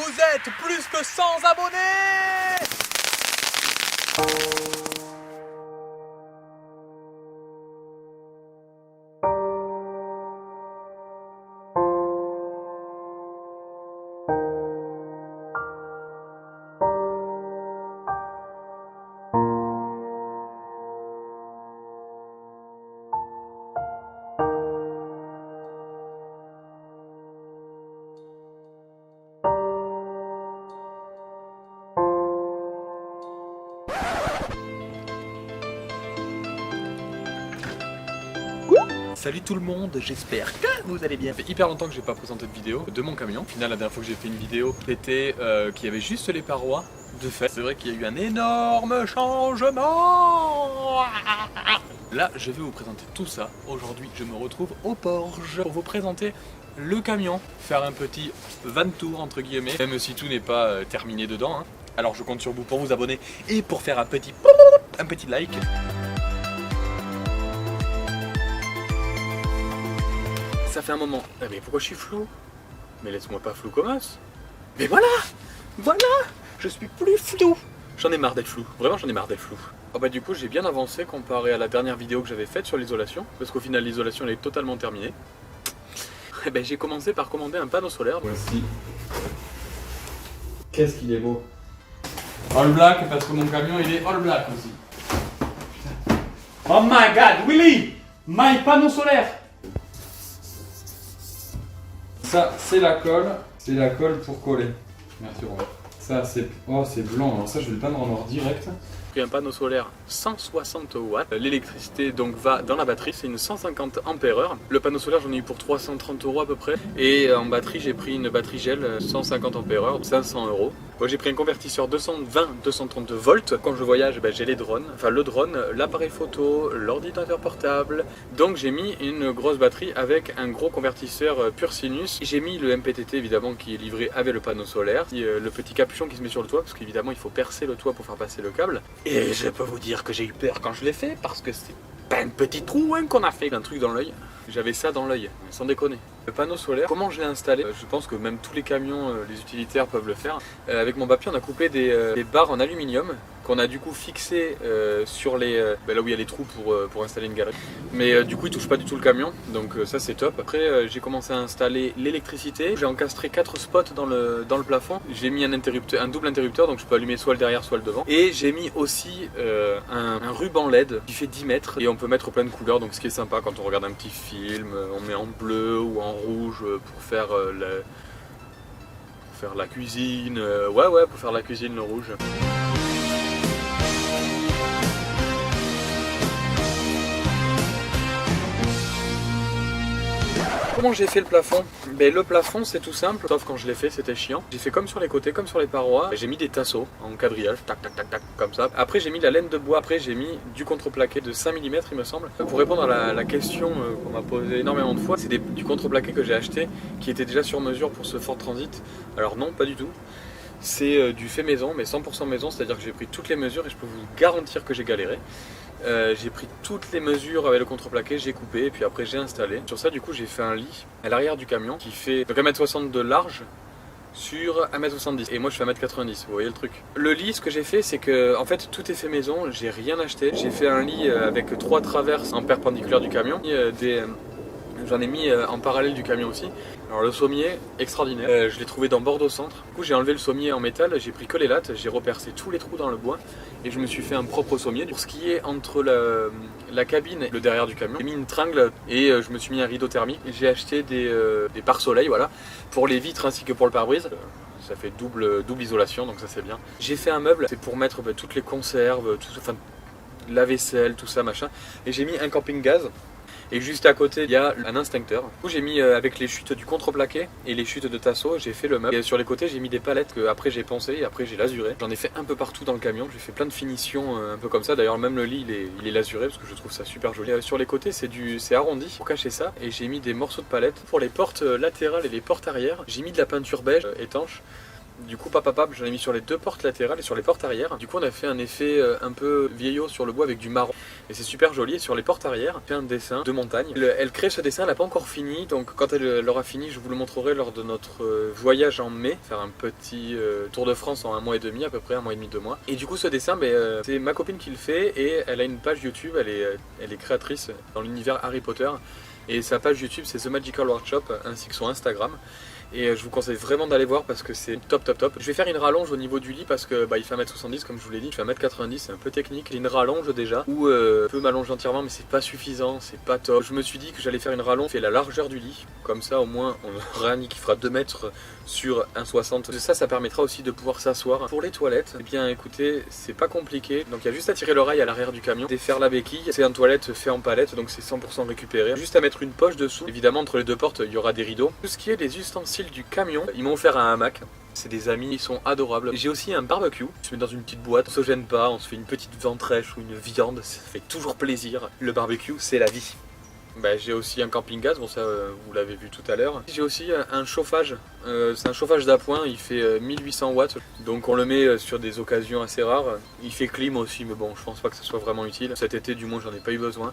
Vous êtes plus que 100 abonnés! Salut tout le monde, j'espère que vous allez bien. Ça fait hyper longtemps que j'ai pas présenté de vidéo de mon camion. Au final, la dernière fois que j'ai fait une vidéo, c'était qu'il y avait juste les parois de fait. C'est vrai qu'il y a eu un énorme changement. Là, je vais vous présenter tout ça. Aujourd'hui, je me retrouve au Porge pour vous présenter le camion, faire un petit van tour entre guillemets, même si tout n'est pas terminé dedans. Alors je compte sur vous pour vous abonner et pour faire un petit like. Ça fait un moment. Mais pourquoi je suis flou? Mais laisse-moi pas flou comme os. Mais voilà, je suis plus flou. J'en ai marre d'être flou, vraiment j'en ai marre d'être flou. Oh bah du coup j'ai bien avancé comparé à la dernière vidéo que j'avais faite sur l'isolation, parce qu'au final l'isolation elle est totalement terminée. Et ben j'ai commencé par commander un panneau solaire. Voici. Qu'est-ce qu'il est beau. All black parce que mon camion il est all black aussi. Putain. Oh my god, Willy, my panneau solaire. Ça, c'est la colle pour coller. Merci Robert. Ça, c'est... Oh, c'est blanc, alors ça, je vais le peindre en noir direct. J'ai pris un panneau solaire 160 watts. L'électricité donc va dans la batterie, c'est une 150 ampères-heure. Le panneau solaire, j'en ai eu pour 330 € à peu près. Et en batterie, j'ai pris une batterie gel 150 ampères-heure, 500 €. Moi j'ai pris un convertisseur 220-230 volts. Quand je voyage, j'ai les drones, enfin le drone, l'appareil photo, l'ordinateur portable. Donc j'ai mis une grosse batterie avec un gros convertisseur pur sinus. J'ai mis le MPTT évidemment qui est livré avec le panneau solaire. Le petit capuchon qui se met sur le toit parce qu'évidemment il faut percer le toit pour faire passer le câble. Et je peux vous dire que j'ai eu peur quand je l'ai fait parce que c'est pas un petit trou qu'on a fait. Un truc dans l'œil. J'avais ça dans l'œil, sans déconner. Le panneau solaire, comment je l'ai installé? Je pense que même tous les camions, les utilitaires peuvent le faire. Avec mon papier, on a coupé des barres en aluminium qu'on a du coup fixé sur les là où il y a les trous pour installer une galerie. Mais du coup, il touche pas du tout le camion, donc ça c'est top. Après, j'ai commencé à installer l'électricité. J'ai encastré 4 spots dans le plafond. J'ai mis un double interrupteur, donc je peux allumer soit le derrière, soit le devant. Et j'ai mis aussi un ruban LED qui fait 10 mètres et on peut mettre plein de couleurs. Donc ce qui est sympa quand on regarde un petit film, on met en bleu ou en rouge pour faire la cuisine. Pour faire la cuisine le rouge. Comment j'ai fait le plafond? Le plafond c'est tout simple, sauf quand je l'ai fait c'était chiant. J'ai fait comme sur les côtés, comme sur les parois. J'ai mis des tasseaux en quadrillage, tac tac tac tac, comme ça. Après j'ai mis la laine de bois, après j'ai mis du contreplaqué de 5 mm il me semble. Pour répondre à la question qu'on m'a posée énormément de fois, c'est du contreplaqué que j'ai acheté, qui était déjà sur mesure pour ce Ford Transit. Alors non, pas du tout. C'est du fait maison, mais 100% maison, c'est à dire que j'ai pris toutes les mesures et je peux vous garantir que j'ai galéré. J'ai pris toutes les mesures avec le contreplaqué, j'ai coupé et puis après j'ai installé. Sur ça du coup j'ai fait un lit à l'arrière du camion qui fait donc 1m60 de large sur 1m70 et moi je fais 1m90, vous voyez le truc. Le lit, ce que j'ai fait c'est que en fait tout est fait maison, j'ai rien acheté. J'ai fait un lit avec 3 traverses en perpendiculaire du camion, j'en ai mis en parallèle du camion aussi. Alors le sommier, extraordinaire, je l'ai trouvé dans Bordeaux Centre. Du coup j'ai enlevé le sommier en métal, j'ai pris que les lattes, j'ai repercé tous les trous dans le bois et je me suis fait un propre sommier. Pour ce qui est entre la cabine et le derrière du camion, j'ai mis une tringle et je me suis mis un rideau thermique. J'ai acheté des pare-soleil, voilà, pour les vitres ainsi que pour le pare-brise. Ça fait double isolation, donc ça c'est bien. J'ai fait un meuble, c'est pour mettre toutes les conserves, la vaisselle, tout ça machin. Et j'ai mis un camping-gaz. Et juste à côté il y a un instincteur. Du coup j'ai mis avec les chutes du contreplaqué et les chutes de tasseau, j'ai fait le meuble. Et sur les côtés j'ai mis des palettes que après j'ai poncé et après j'ai lasuré. J'en ai fait un peu partout dans le camion, j'ai fait plein de finitions un peu comme ça. D'ailleurs même le lit il est lasuré parce que je trouve ça super joli. Sur les côtés c'est arrondi pour cacher ça. Et j'ai mis des morceaux de palettes. Pour les portes latérales et les portes arrière, j'ai mis de la peinture beige étanche. Du coup, j'en ai mis sur les deux portes latérales et sur les portes arrière. Du coup, on a fait un effet un peu vieillot sur le bois avec du marron. Et c'est super joli. Et sur les portes arrière, j'ai fait un dessin de montagne. Elle crée ce dessin, elle n'a pas encore fini. Donc, quand elle l'aura fini, je vous le montrerai lors de notre voyage en mai. Faire un petit tour de France en 1 mois et demi, à peu près 1 mois et demi, 2 mois. Et du coup, ce dessin, c'est ma copine qui le fait. Et elle a une page YouTube. Elle est créatrice dans l'univers Harry Potter. Et sa page YouTube, c'est The Magical Workshop, ainsi que son Instagram. Et je vous conseille vraiment d'aller voir parce que c'est top top top. Je vais faire une rallonge au niveau du lit parce que il fait 1m70 comme je vous l'ai dit. Je fais 1m90, c'est un peu technique. J'ai une rallonge déjà où je peux m'allonger entièrement mais c'est pas suffisant, c'est pas top. Je me suis dit que j'allais faire une rallonge, fait la largeur du lit. Comme ça au moins on aura un lit qui fera 2 mètres sur 1,60. Ça permettra aussi de pouvoir s'asseoir. Pour les toilettes, eh bien écoutez, c'est pas compliqué. Donc il y a juste à tirer l'oreille à l'arrière du camion, défaire la béquille. C'est un toilette fait en palette donc c'est 100% récupéré. Juste à mettre une poche dessous. Évidemment entre les deux portes il y aura des rideaux. Tout ce qui est des ustensiles du camion, ils m'ont offert un hamac. C'est des amis, ils sont adorables. J'ai aussi un barbecue, on se met dans une petite boîte, on se gêne pas, on se fait une petite ventrèche ou une viande, ça fait toujours plaisir. Le barbecue, c'est la vie. J'ai aussi un camping-gaz, bon ça vous l'avez vu tout à l'heure. J'ai aussi un chauffage, c'est un chauffage d'appoint, il fait 1800 watts, donc on le met sur des occasions assez rares. Il fait clim aussi, mais bon je pense pas que ce soit vraiment utile. Cet été du moins j'en ai pas eu besoin.